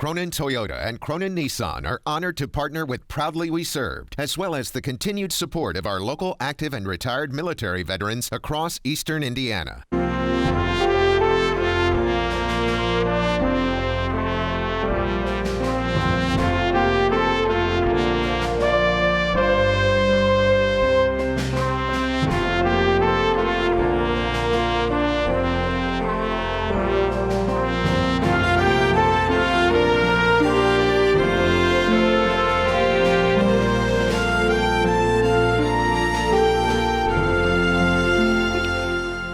Cronin Toyota and Cronin Nissan are honored to partner with Proudly We Served, as well as the continued support of our local active and retired military veterans across eastern Indiana.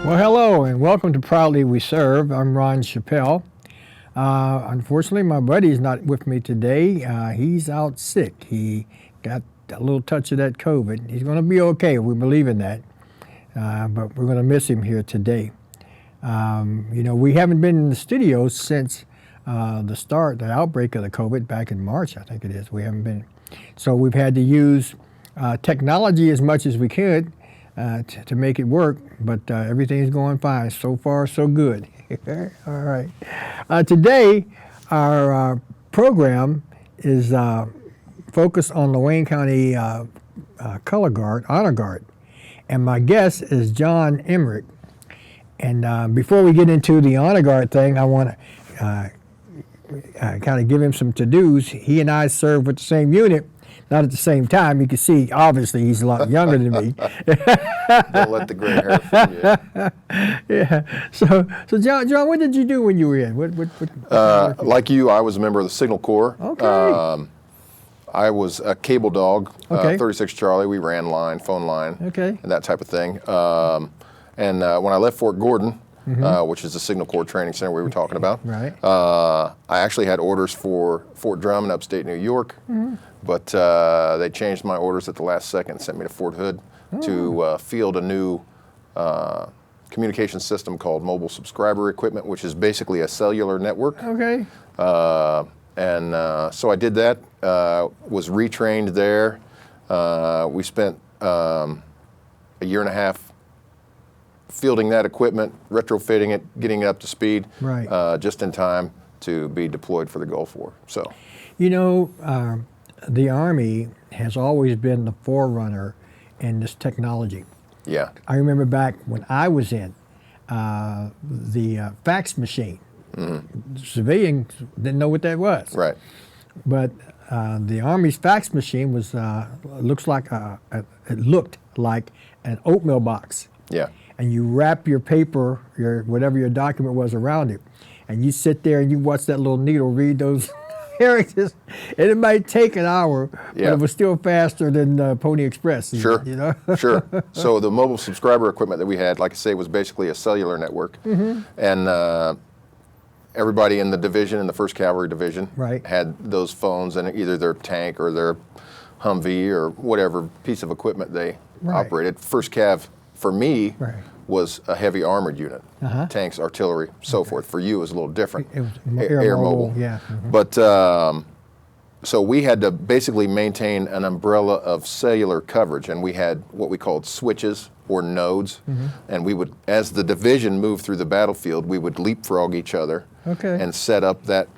Well, hello and welcome to Proudly We Serve. I'm Ron Chappell. Unfortunately, my buddy's not with me today. He's out sick. He got a little touch of that COVID. He's going to be okay. We believe in that. But we're going to miss him here today. We haven't been in the studio since the outbreak of the COVID back in March, I think it is. We haven't been. So we've had to use technology as much as we could to make it work, but everything's going fine. So far, so good. All right. Today, our program is focused on the Wayne County Color Guard, Honor Guard. And my guest is John Emerick. And before we get into the Honor Guard thing, I want to kind of give him some to-dos. He and I serve with the same unit. Not at the same time. You can see, obviously, he's a lot younger than me. Don't let the gray hair fool you. Yeah. So John, what did you do when you were in? What like you, I was a member of the Signal Corps. Okay. I was a cable dog, Okay. 36 Charlie. We ran line, phone line, Okay. and that type of thing. And when I left Fort Gordon, which is the Signal Corps training center we were talking about, Right. I actually had orders for Fort Drum in upstate New York. But they changed my orders at the last second and sent me to Fort Hood to field a new communication system called mobile subscriber equipment, which is basically a cellular network. Okay. So I did that, was retrained there. We spent a year and a half fielding that equipment, retrofitting it, getting it up to speed, Right. just in time to be deployed for the Gulf War. So, the Army has always been the forerunner in this technology. yeah. I remember back when I was in the fax machine. Civilians didn't know what that was. Right. But the Army's fax machine was it looked like an oatmeal box. Yeah. And you wrap your paper, whatever your document was, around it, and you sit there and you watch that little needle read those characters, and it might take an hour, but Yeah. it was still faster than Pony Express. Sure. Sure. So the mobile subscriber equipment that we had, like I say, was basically a cellular network, and everybody in the division, in the 1st Cavalry Division, Right. had those phones in either their tank or their Humvee or whatever piece of equipment they Right. operated. 1st Cav, for me, Right. was a heavy armored unit, tanks, artillery, so forth. For you, it was a little different. It was air mobile. yeah. But so we had to basically maintain an umbrella of cellular coverage, and we had what we called switches or nodes, and we would, as the division moved through the battlefield, we would leapfrog each other Okay. and set up that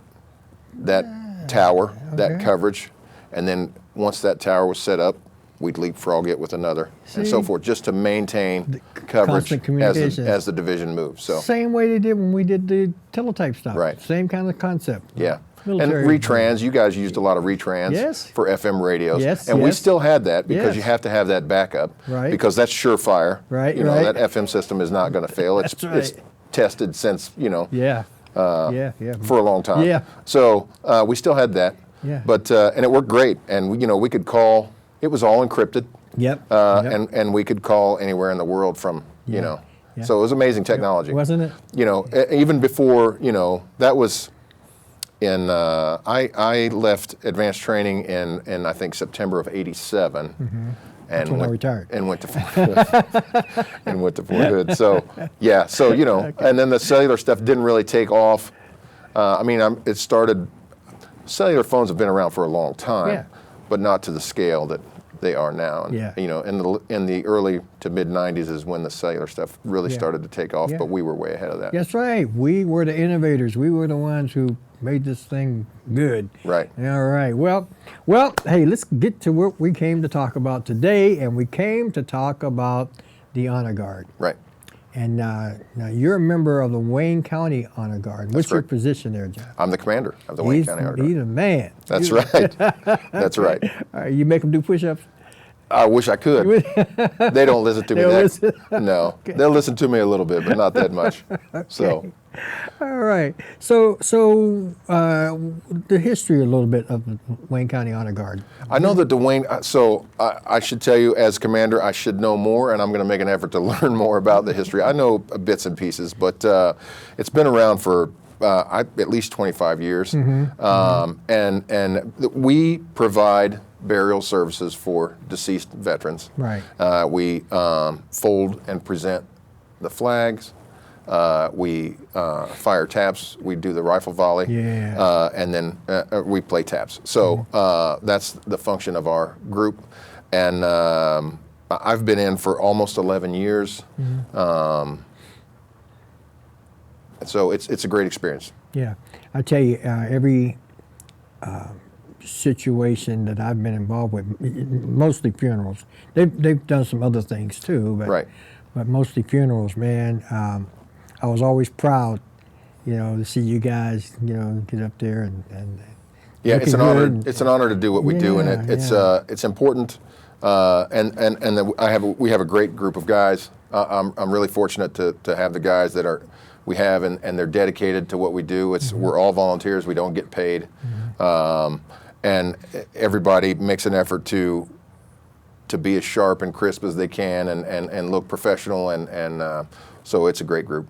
tower, that okay. coverage, and then once that tower was set up, we'd leapfrog it with another, and so See? forth, just to maintain coverage constant communication. as the division moved. So Same way they did when we did the teletype stuff. Right. Same kind of concept. yeah. Military. And retrans, you guys used a lot of retrans Yes. for FM radios. Yes, and we yes. still had that because Yes. you have to have that backup. Right. Because that's surefire. Right, You know, right. that FM system is not going to fail. It's That's right. it's tested since, Yeah. Yeah. for a long time. Yeah. So we still had that. Yeah. But and it worked great. And we could call. It was all encrypted. Yep. And we could call anywhere in the world from Yeah. So it was amazing technology. Wasn't it? Even before that was in I left advanced training in I think September of '87. That's when I retired. And went to Fort Hood. And went to Fort Hood. So yeah, so and then the cellular stuff didn't really take off. It started. Cellular phones have been around for a long time, Yeah. but not to the scale that they are now. And, Yeah. in the early to mid '90s is when the cellular stuff really Yeah. started to take off, Yeah. but we were way ahead of that. That's right. We were the innovators. We were the ones who made this thing good. Right. All right. Well, hey, let's get to what we came to talk about today, and we came to talk about the Honor Guard. Right. And now you're a member of the Wayne County Honor Guard. What's your correct. position there, John? I'm the commander of the Wayne County Honor Guard. He's a man. That's right. That's right. All right, you make them do push-ups? I wish I could. They don't listen to me. Listen? No, okay. They'll listen to me a little bit, but not that much. Okay. So. All right. So the history a little bit of the Wayne County Honor Guard. I know that the Wayne. So I should tell you, as commander, I should know more, and I'm going to make an effort to learn more about the history. I know bits and pieces, but it's been around for at least 25 years, and we provide burial services for deceased veterans. Right. We fold and present the flags. We fire taps. We do the rifle volley. Yeah. And then we play taps. So that's the function of our group. And I've been in for almost 11 years. So it's a great experience. Yeah. I tell you, every situation that I've been involved with, mostly funerals. They've done some other things too, but Right. But mostly funerals, man. I was always proud, to see you guys, get up there and yeah, it's an honor. good. It's an honor to do what we do, and it's important. And we have a great group of guys. I'm really fortunate to have the guys that we have, and they're dedicated to what we do. We're all volunteers. We don't get paid, and everybody makes an effort to be as sharp and crisp as they can, and look professional, and so it's a great group.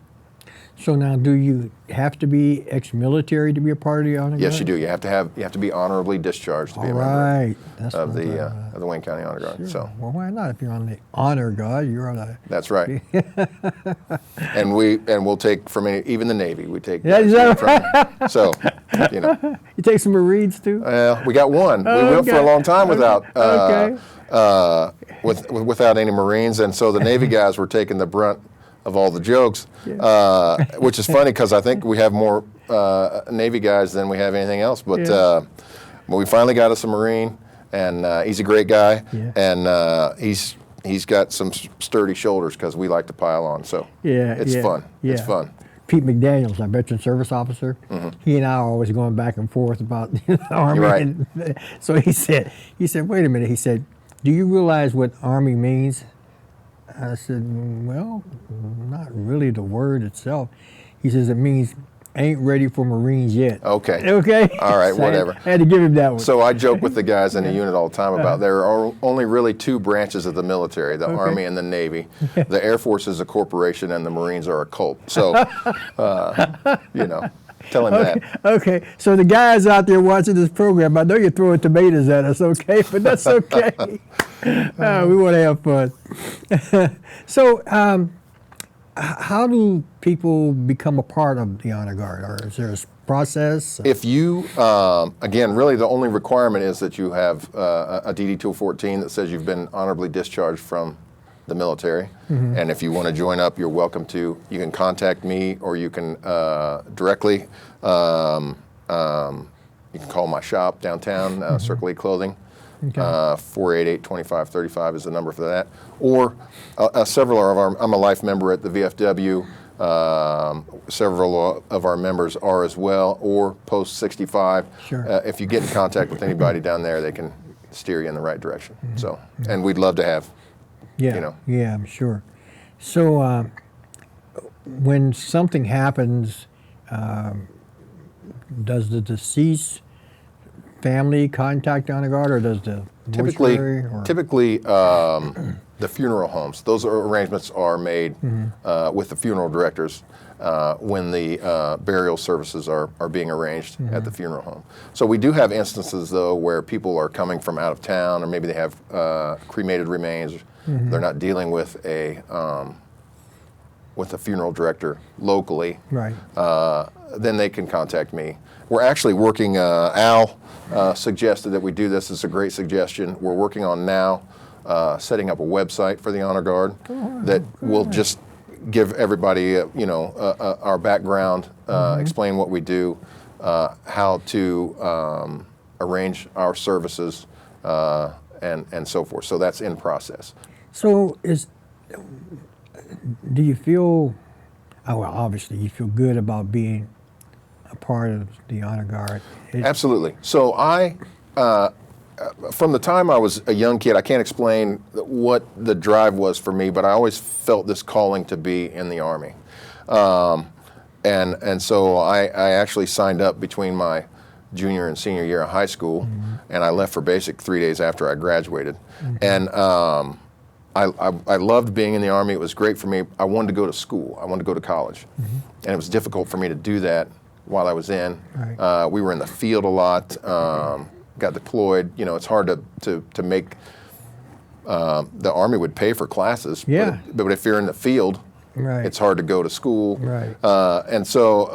So now, do you have to be ex-military to be a part of the Honor Guard? Yes, you do. You have to be honorably discharged to be a member of the Wayne County Honor Guard. Sure. So, well, why not? If you're on the Honor Guard, you're on a. That's right. and we'll take from even the Navy. We take. Yeah, is that right? So, You take some Marines too? We got one. We went for a long time without. Without any Marines, and so the Navy guys were taking the brunt of all the jokes, which is funny because I think we have more Navy guys than we have anything else. But we finally got us a Marine, and he's a great guy, and he's got some sturdy shoulders because we like to pile on. So it's fun. Yeah. It's fun. Pete McDaniels, our veteran service officer, he and I are always going back and forth about the Army. Right. And so he said, wait a minute. He said, do you realize what Army means? I said, well, not really the word itself. He says, it means ain't ready for Marines yet. Okay. Okay? All right, So whatever. I had to give him that one. So I joke with the guys in the unit all the time about there are only really two branches of the military, the Army and the Navy. The Air Force is a corporation and the Marines are a cult. So, tell him that. Okay, so the guys out there watching this program, I know you're throwing tomatoes at us, okay? But that's okay. We want to have fun. So, how do people become a part of the Honor Guard? Or is there a process? If you, again, really the only requirement is that you have a DD 214 that says you've been honorably discharged from the military. And if you want to join up, you're welcome to. You can contact me, or you can directly, you can call my shop downtown, Circle E Clothing. 488-2535 is the number for that. Or several of our, I'm a life member at the VFW. Several of our members are as well, or post 65. Sure. If you get in contact with anybody down there, they can steer you in the right direction. So, and we'd love to have, Yeah, I'm sure. So when something happens, does the deceased family contact Honor Guard, or does the mortuary, typically the funeral homes, those arrangements are made with the funeral directors when the burial services are being arranged at the funeral home. So we do have instances, though, where people are coming from out of town, or maybe they have cremated remains. They're not dealing with a funeral director locally. Right. Then they can contact me. We're actually working, Al suggested that we do this. It's a great suggestion. We're working on now setting up a website for the Honor Guard that will just give everybody, our background, explain what we do, how to arrange our services and so forth. So that's in process. So do you feel, well, obviously you feel good about being a part of the Honor Guard? Absolutely. So from the time I was a young kid, I can't explain what the drive was for me, but I always felt this calling to be in the Army. And so I actually signed up between my junior and senior year of high school, and I left for basic 3 days after I graduated. And I loved being in the Army. It was great for me. I wanted to go to school. I wanted to go to college. And it was difficult for me to do that while I was in. Right. We were in the field a lot, got deployed. You know, it's hard to make, the Army would pay for classes, Yeah. but if you're in the field, Right. it's hard to go to school. Right. And so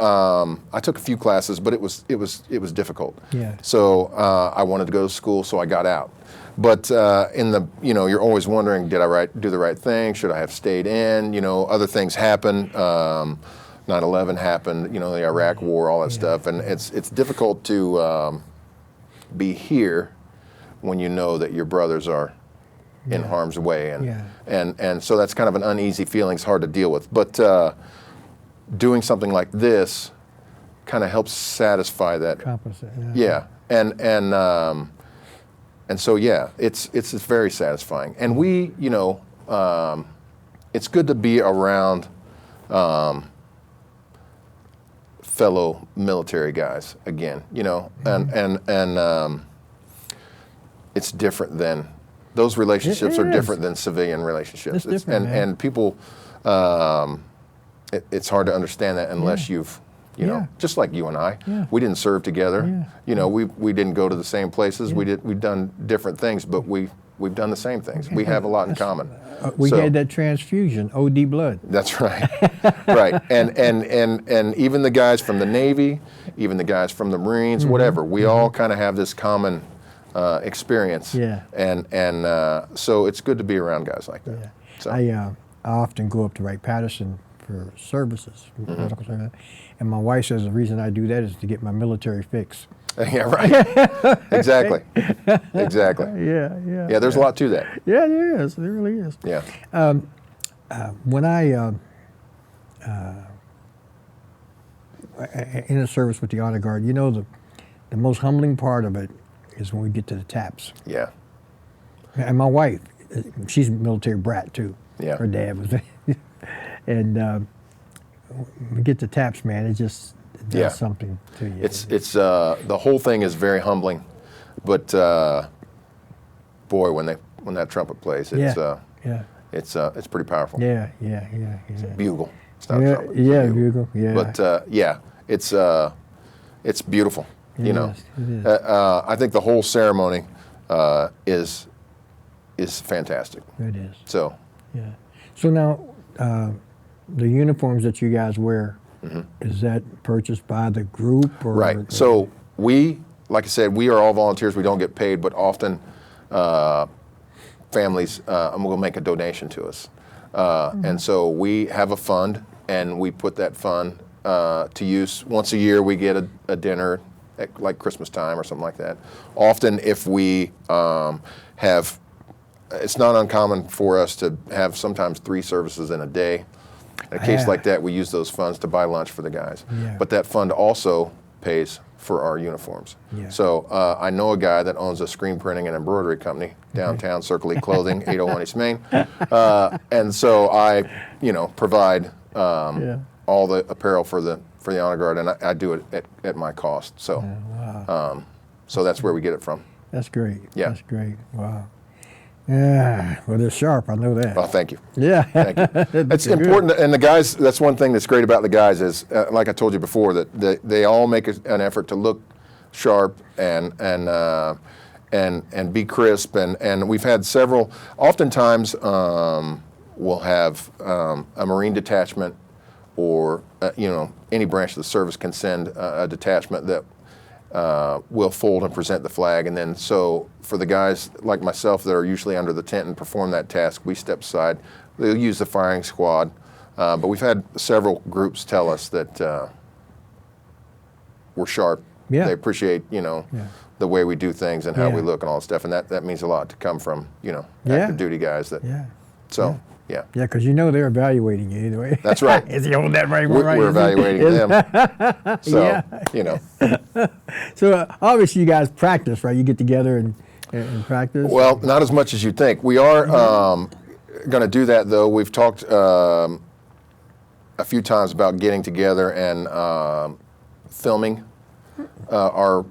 I took a few classes, but it was difficult. Yeah. So I wanted to go to school, so I got out. But you're always wondering, did I do the right thing? Should I have stayed in? You know, other things happen. 9/11 happened. You know, the Iraq War, all that stuff, and it's difficult to be here when you know that your brothers are in harm's way, and so that's kind of an uneasy feeling. It's hard to deal with. But doing something like this kind of helps satisfy that. Compensate. Yeah, and so it's very satisfying. And we, it's good to be around fellow military guys again. And it's different than those relationships It are is. different than civilian relationships. It's different, man. And people, it's hard to understand that unless you've. Just like you and I, we didn't serve together. We didn't go to the same places. We've done different things, but we've done the same things. We have a lot in common. We had that transfusion, OD blood. That's right, right. And even the guys from the Navy, even the guys from the Marines, whatever, we all kind of have this common experience. Yeah. And so it's good to be around guys like that. Yeah. So. I often go up to Wright-Patterson for services, medical service, and my wife says the reason I do that is to get my military fix. Yeah, right. Exactly. Exactly. Yeah. Yeah, there's a lot to that. Yeah, there is. There really is. Yeah. When I in the service with the Honor Guard, the most humbling part of it is when we get to the taps. Yeah. And my wife, she's a military brat too. Yeah. Her dad was, and we get to taps, man. It just does something to you. It's the whole thing is very humbling, but boy, when that trumpet plays, it's pretty powerful. Yeah. It's a bugle. It's not a trumpet. It's a bugle. Yeah. But it's beautiful. It is. I think the whole ceremony is fantastic. It is. So. Yeah. So now, the uniforms that you guys wear, is that purchased by the group? Or, right. So we, like I said, we are all volunteers. We don't get paid, but often families will make a donation to us. And so we have a fund, and we put that fund to use. Once a year, we get a dinner, like Christmas time or something like that. Often if we have, it's not uncommon for us to have sometimes 3 services in a day. In a case like that, we use those funds to buy lunch for the guys. Yeah. But that fund also pays for our uniforms. Yeah. So I know a guy that owns a screen printing and embroidery company downtown, Circle E Clothing, 801 East Main. And so I, provide all the apparel for the Honor Guard, and I do it at my cost. So, so that's where we get it from. That's great. Yeah. That's great. Wow. Yeah. Well, they're sharp. I know that. Oh, thank you. Yeah. Thank you. It's important, and the guys. That's one thing that's great about the guys is, like I told you before, that they all make an effort to look sharp and be crisp. And we've had several. Oftentimes, we'll have a Marine detachment, or any branch of the service can send a detachment that will fold and present the flag, and then so for the guys like myself that are usually under the tent and perform that task, we step aside. They'll use the firing squad, but we've had several groups tell us that we're sharp. Yeah. They appreciate, the way we do things and how we Yeah. look and all that stuff, and that means a lot to come from, Yeah. active duty guys. Yeah. So. Yeah, because they're evaluating you either way. That's right. Is he holding that right? Right? We're evaluating them. So, So obviously you guys practice, right? You get together and practice? Well, not as much as you think. We are going to do that, though. We've talked a few times about getting together and filming our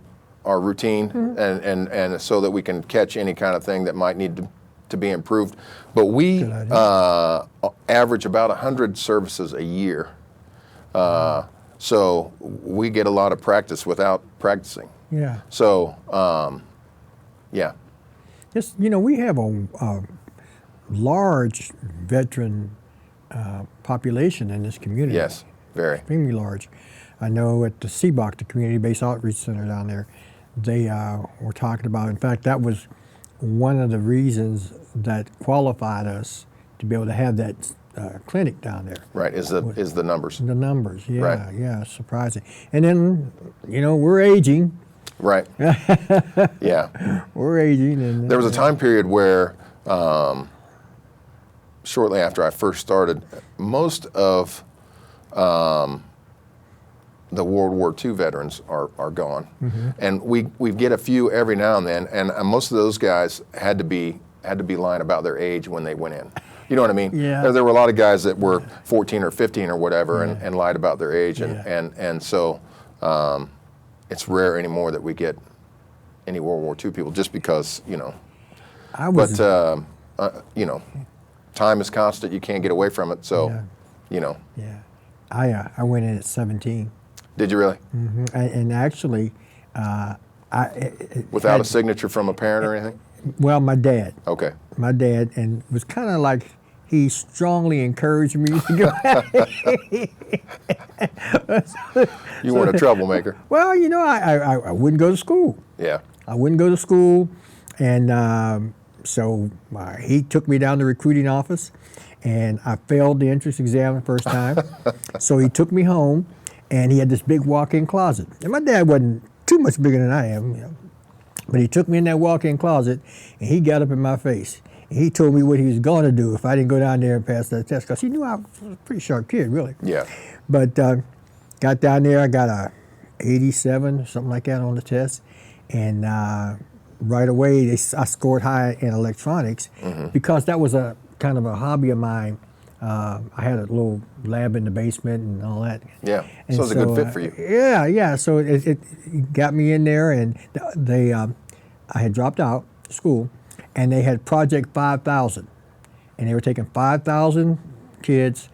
routine, and so that we can catch any kind of thing that might need to be improved. But we average about 100 services a year. So we get a lot of practice without practicing. Yeah. So, yeah. Just, we have a large veteran population in this community. Yes, very. Extremely large. I know at the CBOC, the Community-Based Outreach Center down there, they were talking about, in fact, that was one of the reasons that qualified us to be able to have that clinic down there. Right, is the numbers. The numbers, yeah, Right. yeah, surprising. And then, we're aging. Right. Yeah. We're aging. And There was a time period where, shortly after I first started, most of the World War II veterans are gone, and we get a few every now and then, and most of those guys had to be lying about their age when they went in. You know what I mean? Yeah. There were a lot of guys that were 14 or 15 or whatever, and lied about their age, and so it's rare anymore that we get any World War II people, just because time is constant. You can't get away from it. So, Yeah. I went in at 17. Did you really? Mm-hmm. And actually, Without a signature from a parent or anything? Well, my dad. Okay. My dad, and it was kind of like he strongly encouraged me to go. You weren't a troublemaker. Well, I wouldn't go to school. Yeah. I wouldn't go to school, and so he took me down to the recruiting office, and I failed the entrance exam the first time. So he took me home, and he had this big walk-in closet. And my dad wasn't too much bigger than I am, but he took me in that walk-in closet, and he got up in my face. And he told me what he was going to do if I didn't go down there and pass that test, because he knew I was a pretty sharp kid, really. Yeah. But got down there, I got a 87, something like that on the test, and right away I scored high in electronics, because that was a kind of a hobby of mine. I had a little lab in the basement and all that. Yeah. And So it was a good fit for you. Yeah. So it got me in there, and I had dropped out of school, and they had Project 5000, and they were taking 5,000 kids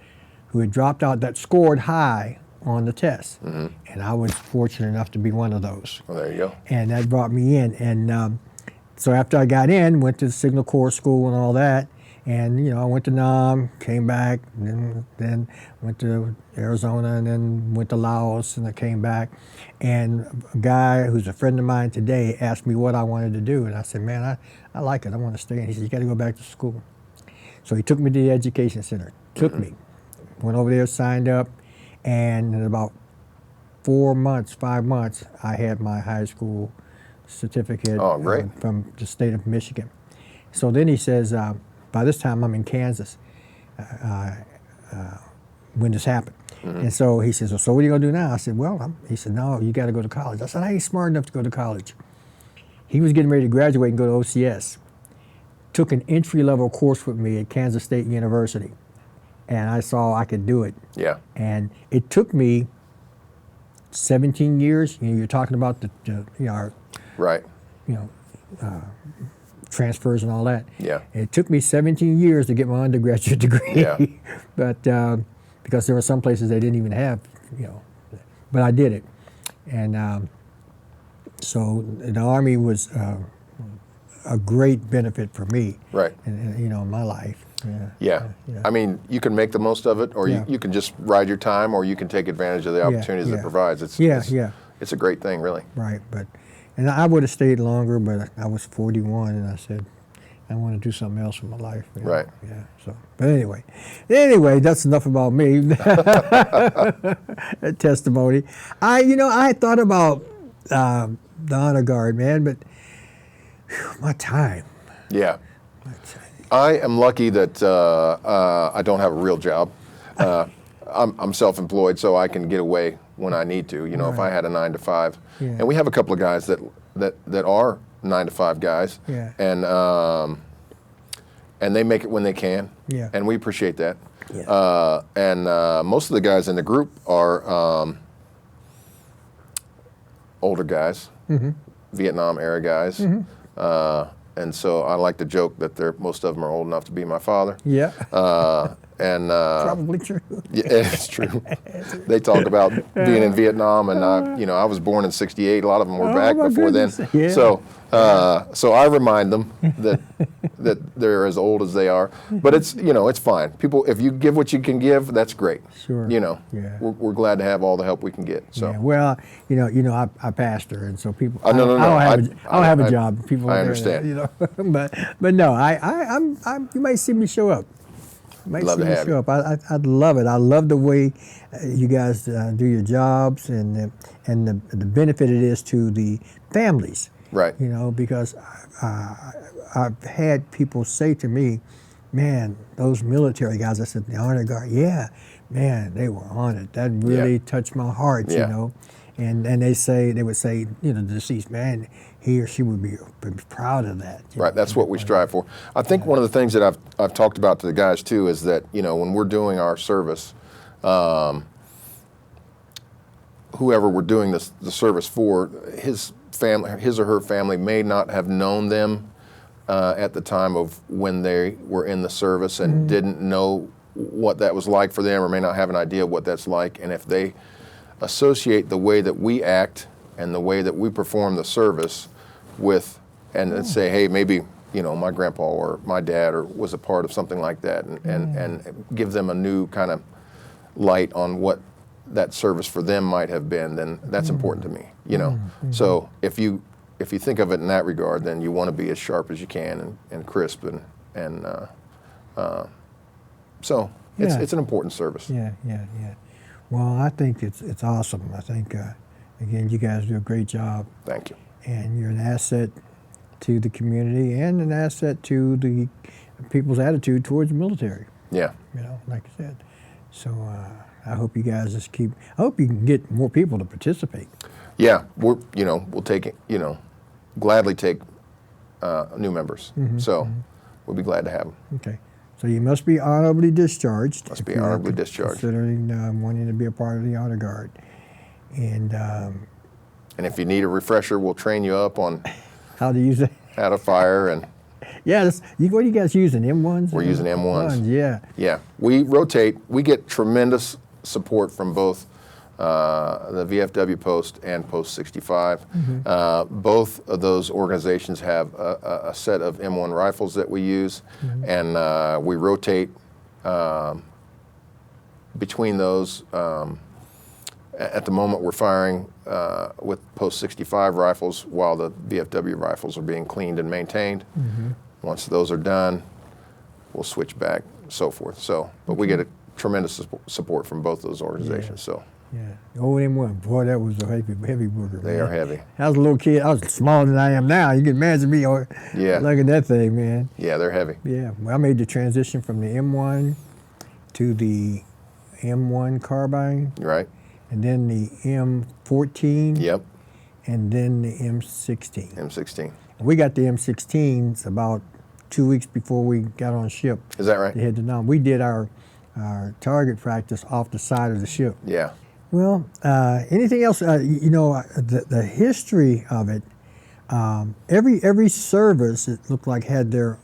who had dropped out that scored high on the test, and I was fortunate enough to be one of those. Well, there you go. And that brought me in, and so after I got in, went to the Signal Corps school and all that, and I went to Nam, came back, and then went to Arizona, and then went to Laos, and I came back, and a guy who's a friend of mine today asked me what I wanted to do, and I said, man, I like it, I want to stay. And he said, you got to go back to school. So he took me to the education center, went over there, signed up, and in about 5 months, I had my high school certificate from the state of Michigan. So then he says, by this time I'm in Kansas when this happened. And so he says, so what are you going to do now? I said, he said, no, you got to go to college. I said, I ain't smart enough to go to college. He was getting ready to graduate and go to OCS. Took an entry-level course with me at Kansas State University, and I saw I could do it. Yeah. And it took me 17 years. You're talking about the Right. transfers and all that. Yeah. It took me 17 years to get my undergraduate degree. Yeah. But because there were some places they didn't even have, but I did it. And so the Army was a great benefit for me. Right. In my life. Yeah. I mean, you can make the most of it, or you can just ride your time, or you can take advantage of the opportunities it provides. It's a great thing, really. Right, and I would have stayed longer, but I was 41, and I want to do something else with my life. You know? Right. Yeah. So, but anyway, that's enough about me. That testimony. I had thought about the honor guard, man, but my time. Yeah. I am lucky that I don't have a real job. I'm self-employed, so I can get away when I need to. If I had a 9 to 5, and we have a couple of guys that are 9 to 5 guys, and they make it when they can, and we appreciate that. Yeah. And most of the guys in the group are older guys, Vietnam era guys. And so I like to joke that most of them are old enough to be my father. Yeah. And probably true. Yeah, it's true. They talk about being in Vietnam, and I was born in '68. A lot of them were back before goodness. then. Yeah. So I remind them that they're as old as they are. But it's it's fine. People, if you give what you can give, that's great. Sure. We're glad to have all the help we can get. So. Yeah. Well, I pastor, and so people. No. I don't have a job. People. I understand. but no, I'm. You might see me show up. Love to have you. I'd love it. I love the way you guys do your jobs and the benefit it is to the families. Right. Because I've had people say to me, "Man, those military guys," I said, "The honor guard, yeah, man, they were on it. That really touched my heart, And they would say, the deceased man, he or she would be proud of that. Right, that's what we strive for. I think one of the things that I've talked about to the guys too is that when we're doing our service, whoever we're doing the service for, his or her family may not have known them at the time of when they were in the service and didn't know what that was like for them, or may not have an idea of what that's like, and if they associate the way that we act and the way that we perform the service with, and say, hey, maybe my grandpa or my dad was a part of something like that, and give them a new kind of light on what that service for them might have been, then that's important to me. So if you think of it in that regard, then you want to be as sharp as you can and crisp and so it's an important service. Yeah. Well, I think it's awesome. I think again, you guys do a great job. Thank you. And you're an asset to the community and an asset to the people's attitude towards the military. Yeah. Like I said. So I hope you guys I hope you can get more people to participate. Yeah, we'll take it, gladly take new members. So we'll be glad to have them. Okay. So you must be honorably discharged. Must be honorably discharged. Considering wanting to be a part of the honor guard. And if you need a refresher, we'll train you up on how to use it. How to fire and. Yeah, what are you guys using? M1s? We're using M1s. Yeah. Yeah, we rotate. We get tremendous support from both the VFW post and Post 65. Both of those organizations have a set of M1 rifles that we use, and we rotate between those. At the moment, we're firing with Post 65 rifles while the VFW rifles are being cleaned and maintained. Once those are done, we'll switch back, so forth. But we get a tremendous support from both those organizations. So. Yeah, old M1, boy, that was a heavy booger. They are heavy. I was a little kid. I was smaller than I am now. You can imagine me looking at that thing, man. Yeah, they're heavy. Yeah, well, I made the transition from the M1 to the M1 carbine. Right. And then the M14. Yep. And then the M16. M16. We got the M16s about 2 weeks before we got on ship. Is that right? To head to Nam. We did our target practice off the side of the ship. Yeah. Well, anything else? The history of it. Every service, it looked like, had their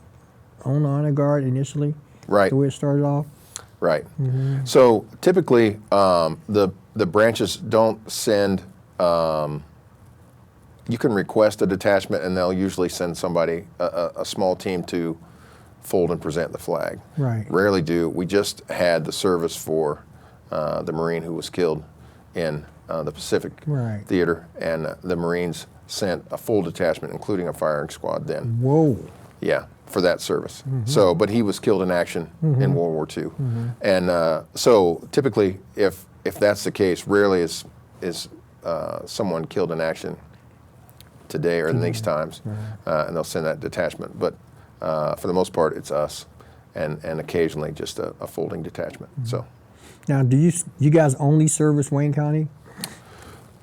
own honor guard initially. Right. The way it started off. Right. So typically, the branches don't send. You can request a detachment, and they'll usually send somebody, a small team, to fold and present the flag. Right. Rarely do. We just had the service for the Marine who was killed in the Pacific Theater, and the Marines sent a full detachment, including a firing squad then. Whoa. Yeah, for that service. So, but he was killed in action in World War II. And so typically, if that's the case, rarely is someone killed in action today or in these times, and they'll send that detachment. But for the most part, it's us, and occasionally just a folding detachment. So Now, do you guys only service Wayne County?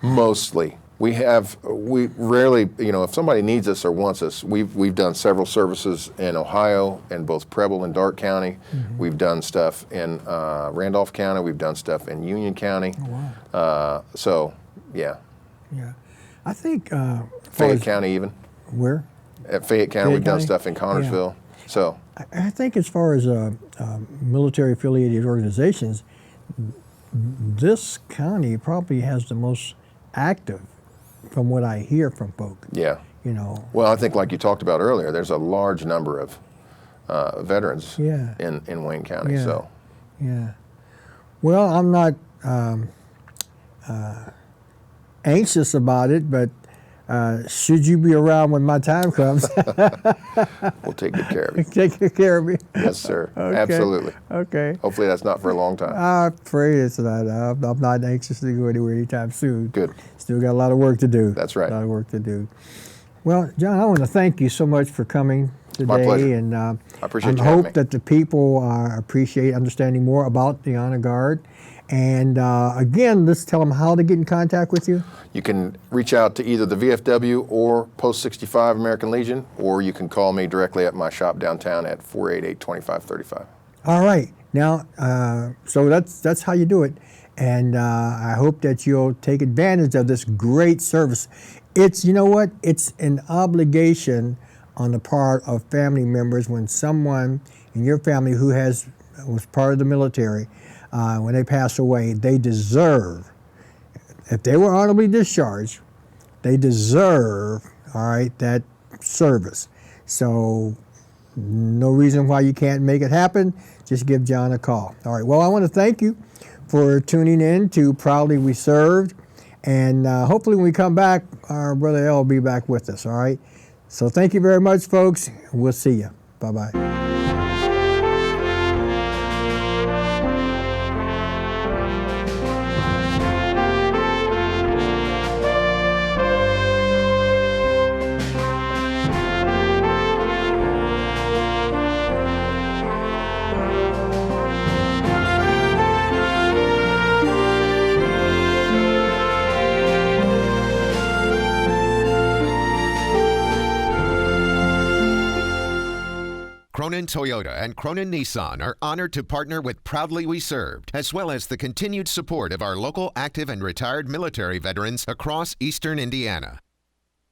mostly. We rarely, if somebody needs us or wants us, we've done several services in Ohio, in both Preble and Darke County. We've done stuff in Randolph County. We've done stuff in Union County. Oh, wow. So, yeah. Yeah. I think Fayette County even. Where? At Fayette County, we've done stuff in Connersville. Yeah. So I think as far as military affiliated organizations, this county probably has the most active, from what I hear from folk. yeah. Well, I think like you talked about earlier, there's a large number of veterans Yeah. in Wayne County. Yeah. So Yeah. Well, I'm not anxious about it, but should you be around when my time comes, we'll take good care of you. take good care of me. Yes, sir. Okay. Absolutely. Okay. Hopefully that's not for a long time. I'm afraid it's not. I'm not anxious to go anywhere anytime soon. Good. Still got a lot of work to do. That's right. A lot of work to do. Well, John, I want to thank you so much for coming today. My pleasure. And I appreciate you I having hope me. that the people appreciate understanding more about the Honor Guard. And again, let's tell them how to get in contact with you. You can reach out to either the VFW or Post 65 American Legion, or you can call me directly at my shop downtown at 488-2535. All right. Now, so that's how you do it. And I hope that you'll take advantage of this great service. It's, you know what? It's an obligation on the part of family members when someone in your family who was part of the military, when they pass away, they deserve, if they were honorably discharged, they deserve, all right, that service. So no reason why you can't make it happen. Just give John a call. All right, well, I want to thank you for tuning in to Proudly We Served. And hopefully when we come back, our Brother L will be back with us, all right? So thank you very much, folks. We'll see you. Bye-bye. Cronin Toyota and Cronin Nissan are honored to partner with Proudly We Served, as well as the continued support of our local active and retired military veterans across eastern Indiana.